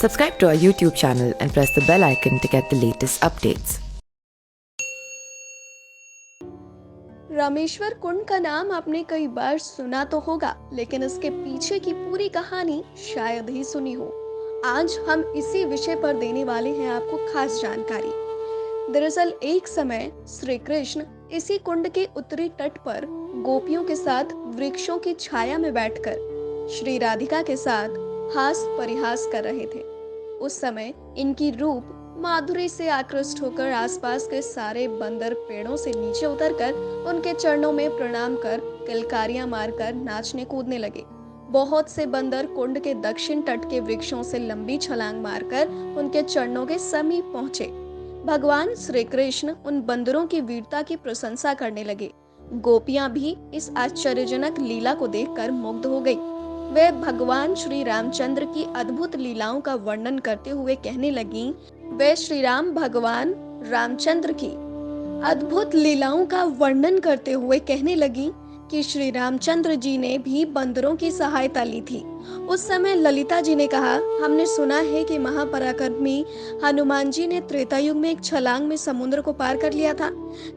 Subscribe to our YouTube channel and press the bell icon to get the latest updates. Rameshwar कुंड का नाम आपने कई बार सुना तो होगा, लेकिन इसके पीछे की पूरी कहानी शायद ही सुनी हो। आज हम इसी विषय पर देने वाले हैं आपको खास जानकारी। दरअसल एक समय श्री कृष्ण इसी कुंड के उत्तरी तट पर गोपियों के साथ वृक्षों की छाया में बैठकर श्री राधिका के साथ हास परिहास कर रहे थे। उस समय इनकी रूप माधुरी से आकृष्ट होकर आसपास के सारे बंदर पेड़ों से नीचे उतरकर उनके चरणों में प्रणाम कर किलकारियां मारकर नाचने कूदने लगे। बहुत से बंदर कुंड के दक्षिण तट के वृक्षों से लंबी छलांग मारकर उनके चरणों के समीप पहुंचे। भगवान श्री कृष्ण उन बंदरों की वीरता की प्रशंसा करने लगे। गोपियां भी इस आश्चर्यजनक लीला को देखकर मुग्ध हो गई। वे भगवान श्री रामचंद्र की अद्भुत लीलाओं का वर्णन करते हुए कहने लगीं, वे श्री राम भगवान रामचंद्र की अद्भुत लीलाओं का वर्णन करते हुए कहने लगी कि श्री रामचंद्र जी ने भी बंदरों की सहायता ली थी। उस समय ललिता जी ने कहा, हमने सुना है कि महापराक्रमी हनुमान जी ने त्रेता युग में एक छलांग में समुद्र को पार कर लिया था,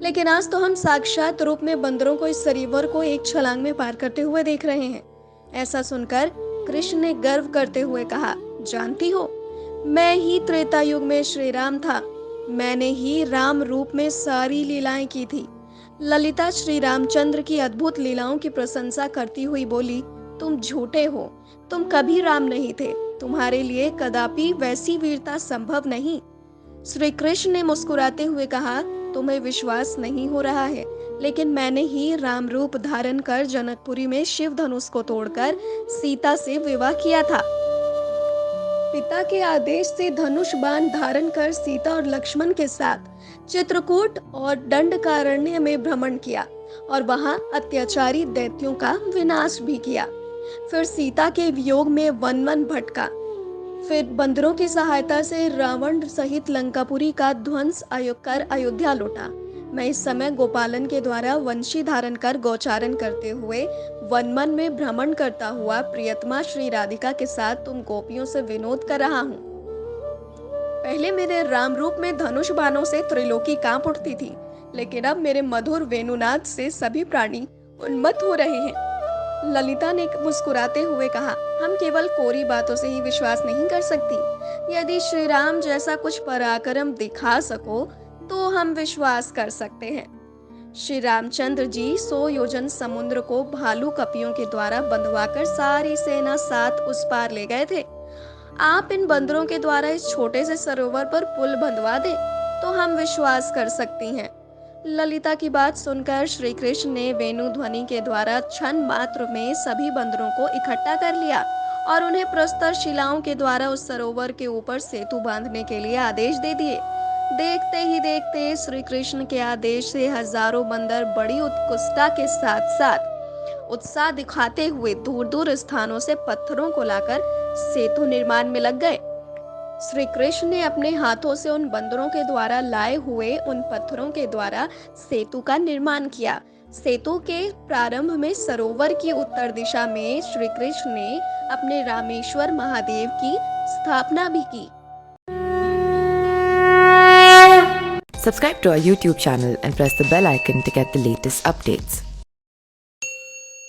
लेकिन आज तो हम साक्षात रूप में बंदरों को इस सरोवर को एक छलांग में पार करते हुए देख रहे हैं। ऐसा सुनकर कृष्ण ने गर्व करते हुए कहा, जानती हो, मैं ही त्रेता युग में श्री राम था। मैंने ही राम रूप में सारी लीलाएं की थी। ललिता श्री रामचंद्र की अद्भुत लीलाओं की प्रशंसा करती हुई बोली, तुम झूठे हो, तुम कभी राम नहीं थे। तुम्हारे लिए कदापि वैसी वीरता संभव नहीं। श्री कृष्ण ने मुस्कुराते हुए कहा, तुम्हें विश्वास नहीं हो रहा है, लेकिन मैंने ही राम रूप धारण कर जनकपुरी में शिव धनुष को तोड़कर सीता से विवाह किया था। पिता के आदेश से धनुष बाण धारण कर सीता और लक्ष्मण के साथ चित्रकूट और दंडकारण्य में भ्रमण किया और वहां अत्याचारी दैत्यों का विनाश भी किया। फिर सीता के वियोग में वन वन भटका। फिर बंदरों की सहायता से रावण सहित लंकापुरी का ध्वंस कर अयोध्या लौटा। मैं इस समय गोपालन के द्वारा वंशी धारण कर गोचारण करते हुए वन मन में भ्रमण करता हुआ प्रियतमा श्री राधिका के साथ तुम गोपियों से विनोद कर रहा हूँ। पहले मेरे राम रूप में धनुष बाणों से त्रिलोकी कांप उठती थी, लेकिन अब मेरे मधुर वेणुनाद से सभी प्राणी उन्मत्त हो रहे हैं। ललिता ने मुस्कुराते हुए कहा, हम केवल कोरी बातों से ही विश्वास नहीं कर सकती। यदि श्री राम जैसा कुछ पराक्रम दिखा सको तो हम विश्वास कर सकते हैं। श्री रामचंद्र जी 100 योजन समुद्र को भालू कपियों के द्वारा बंधवाकर सारी सेना साथ उस पार ले गए थे। आप इन बंदरों के द्वारा इस छोटे से सरोवर पर पुल बंधवा दे तो हम विश्वास कर सकती हैं। ललिता की बात सुनकर श्री कृष्ण ने वेणु ध्वनि के द्वारा क्षण मात्र में सभी बंदरों को इकट्ठा कर लिया और उन्हें प्रस्तर शिलाओं के द्वारा उस सरोवर के ऊपर सेतु बांधने के लिए आदेश दे दिए। देखते ही देखते श्री कृष्ण के आदेश से हजारों बंदर बड़ी उत्कृष्टता के साथ साथ उत्साह दिखाते हुए दूर दूर स्थानों से पत्थरों को लाकर सेतु निर्माण में लग गए। श्री कृष्ण ने अपने हाथों से उन बंदरों के द्वारा लाए हुए उन पत्थरों के द्वारा सेतु का निर्माण किया। सेतु के प्रारंभ में सरोवर की उत्तर दिशा में श्री कृष्ण ने अपने रामेश्वर महादेव की स्थापना भी की। Subscribe to our YouTube channel and press the bell icon to get the latest updates.